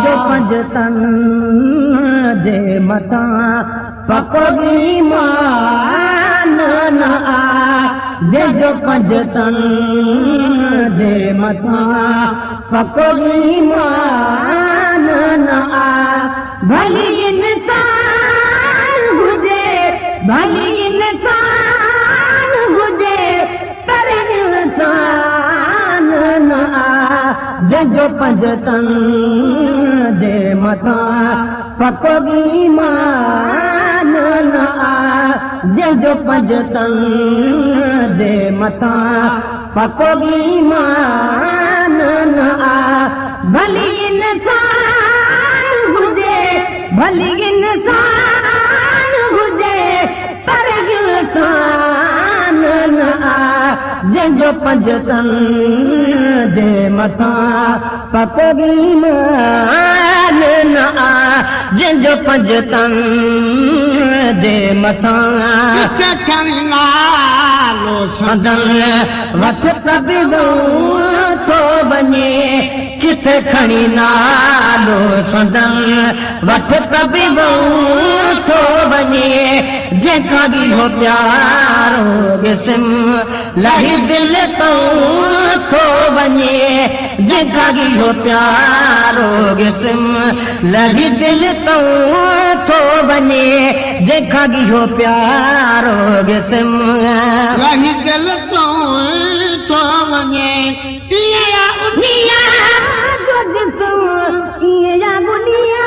जो पंजतन जे मथा पकोड़ी मान न आ जो पंजतन जे मथा पकोड़ी मान न आ भली इंसान हुजे भली इंसान हुजे पर इंसान न आ जो पंजतन जे मथा पकोड़ी मान न आ जो पंजतन जे मथा पकोड़ी मान न आ भली इंसान हुजे भली इंसान हुजे पर इंसान न आ जो पंजतन जे मथा पकोड़ी मान न आ जो पंजतन जे मथा सदन वठ तबिदो थो वञे किथे खणी नालो सदन वठ तबिदो थो वञे जेका बि हो प्यारो जिस्म लही दिल तो थो वञे जेका बि हो प्यारो जिस्म लही दिल तो थो वञे जेका बि हो प्यारो जिस्म लही दिल तो थो वञे इया दुनिया जो जिस्म इया दुनिया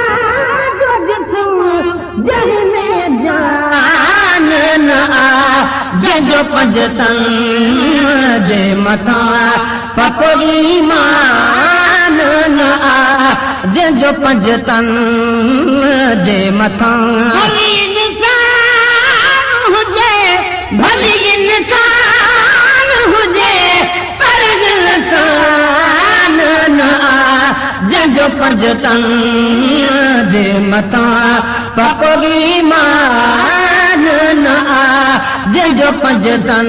जो जिस्म जंहिंमें जान न आ जो पंजतन जे मथा पकोड़ी मान न आ जो पंजतन जे मथा भली इंसान हुजे भली इंसान हुजे पर इंसान न आ जो पंजतन जे मथा पकोड़ी मान न आ जो पंजतन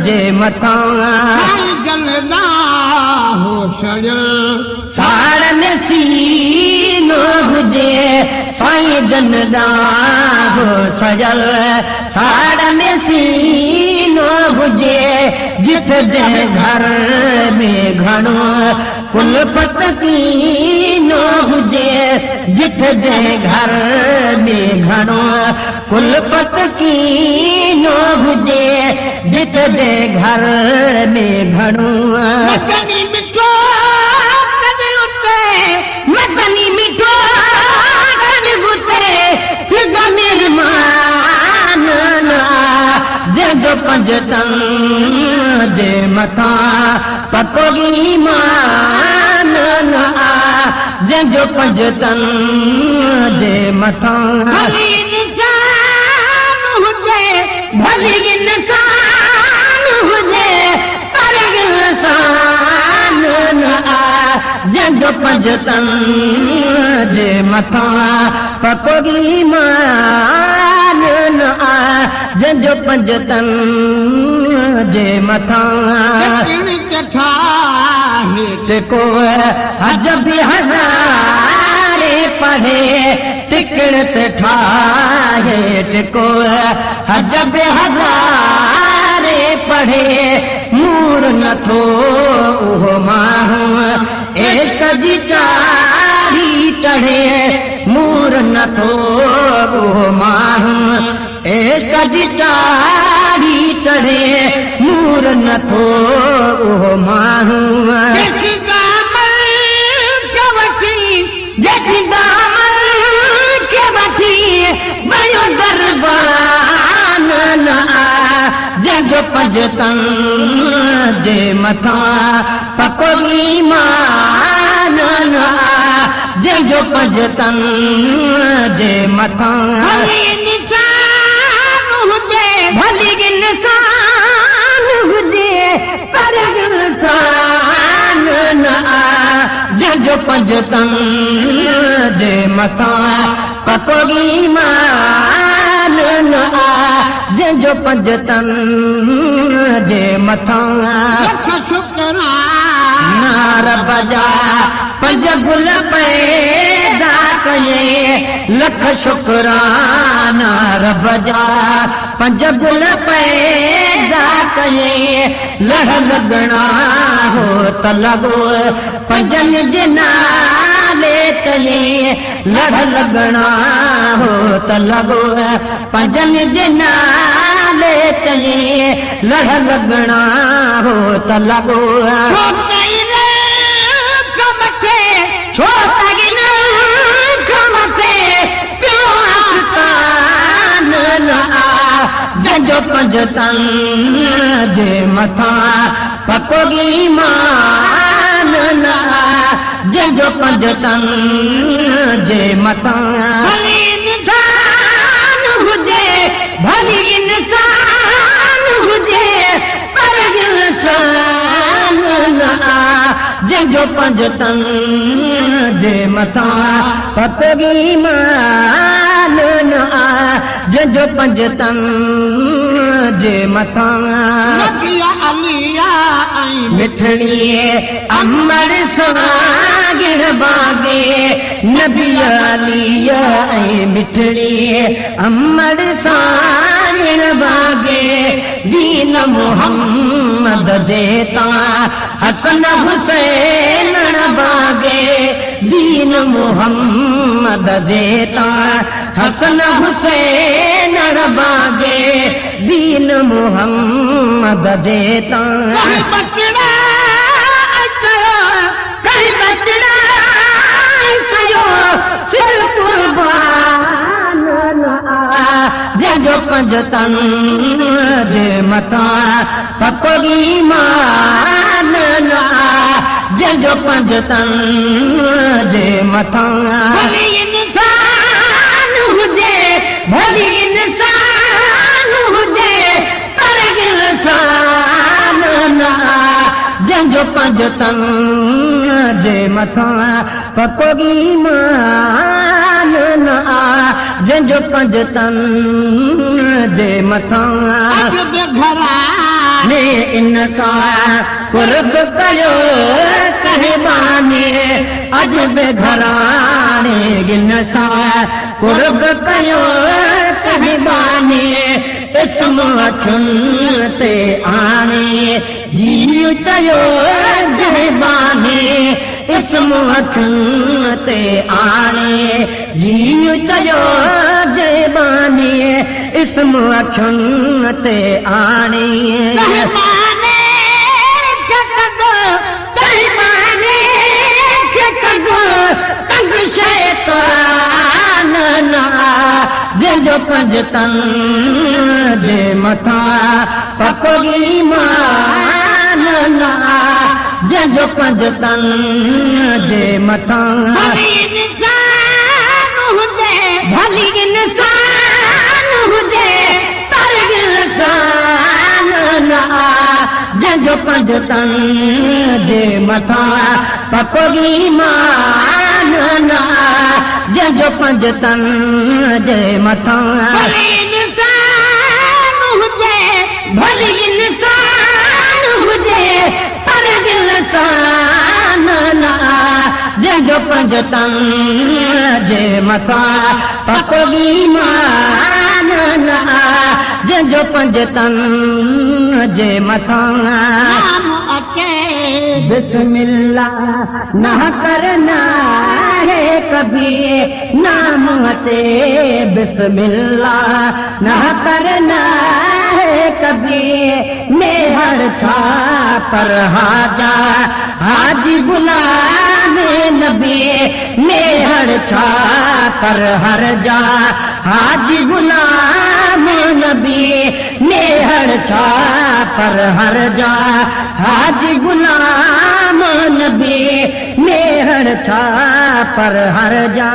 जे मथा हो साड़ में सीनो हुजे साईं जनदा हो सजल साड़ में सीनो हुजे जिथ जे घर में घणो कुल पतकीनो हुजे जिथ जे घर में घणो कुल पतकीनो हुजे जिथ जे घर में घणो मदनी मिठो कदे उते मदनी मिठो कदे उते खुदा मेहमान न आ जो पंजतन जे मथा पकोड़ी मान न आ जो पंजतन जे मथा भली इंसान हुजे भली इंसान हुजे पर इंसान न आ जो पंजतन जे मथा पकोड़ी मान न आ जो पंजतन जे मथा को हज भी हज़ारे पढ़े टिकड़ ते ठाहे टिको हज भी हज़ारे पढ़े मूर नथो उहो माण्हू इश्क जी चारी चढ़े मूर नथो उहो माण्हू इश्क जी चारी चढ़े मूर नथो उहो माण्हू जो पंजतन जे मथा पकोड़ी मान न आ जो पंजतन जे मथा भली इंसान हुजे भली इंसान हुजे पर इंसान न आ जो पंजतन जे मथा पकोड़ी मान न आ जो पंजतन जे मथा रब जा पंज गुल पैदा कये लख शुक्राना रब जा पंज गुल पैदा कये लड़ लगना हो त लगो पंजन जे नाले कये लड़ लगना हो त लगो पंजन जे नाले कये लड़ लगना हो त लगो जो पंजतन जे मथा पकोगी मान ना जो पंजतन जे मथा भली इंसान हुजे भली इंसान हुजे पर इंसान ना जो पंजतन जे मथा पकोगी मान ना जो पंजतन जे मथा मिठड़ी अमर सागिर बागे नबी अलिया मिठड़ी अमर सागिर बागे दीन मुहम्मद जेता हसन हुसैन बागे दीन मुहम्मद जेता हसन हुसैन बागे दीन मुहम्मद जेता कहीं बचड़ा सिर कुर्बान जो पंजतन जे मथा पकोगी मान ना जो पंजतन जे मथा भली इंसान हुजे भली इंसान हुजे पर इंसान ना जो पंजतन जे मथा पकोगी मान ना जो पंजतन जे मथा ने इनका कुर्ब कयो कहबाने अज बेघराने गिनसा कुर्ब कयो कहबाने इसम अखुन ते आने जीव चयो जहबाने इसम अखुन ते आने जीव चयो जहबाने इसम अखुन ते आने जो पंजतन जे मथा पकोगी मान ना जो पंजतन जे मथा भली इंसान हुजे पर इंसान ना जो पंजतन जे मथा पकोगी मान ना जो पंजतन जे मथा भली इंसान हुजे पर इंसान ना जो पंजतन जे मथा पकोगी मान ना जो पंजतन जे मथा बिस्मिल्लाह ना करना है कभी नाम ते बिस्मिल्लाह ना करना है कभी मेहर छा पर हाजा हाजी बुलावे नबी मेहर छा पर हर जा हाजी बुलावे नबी मेहर छा पर हर जा हाजी गुलाम नबी मेहर छा पर हर जा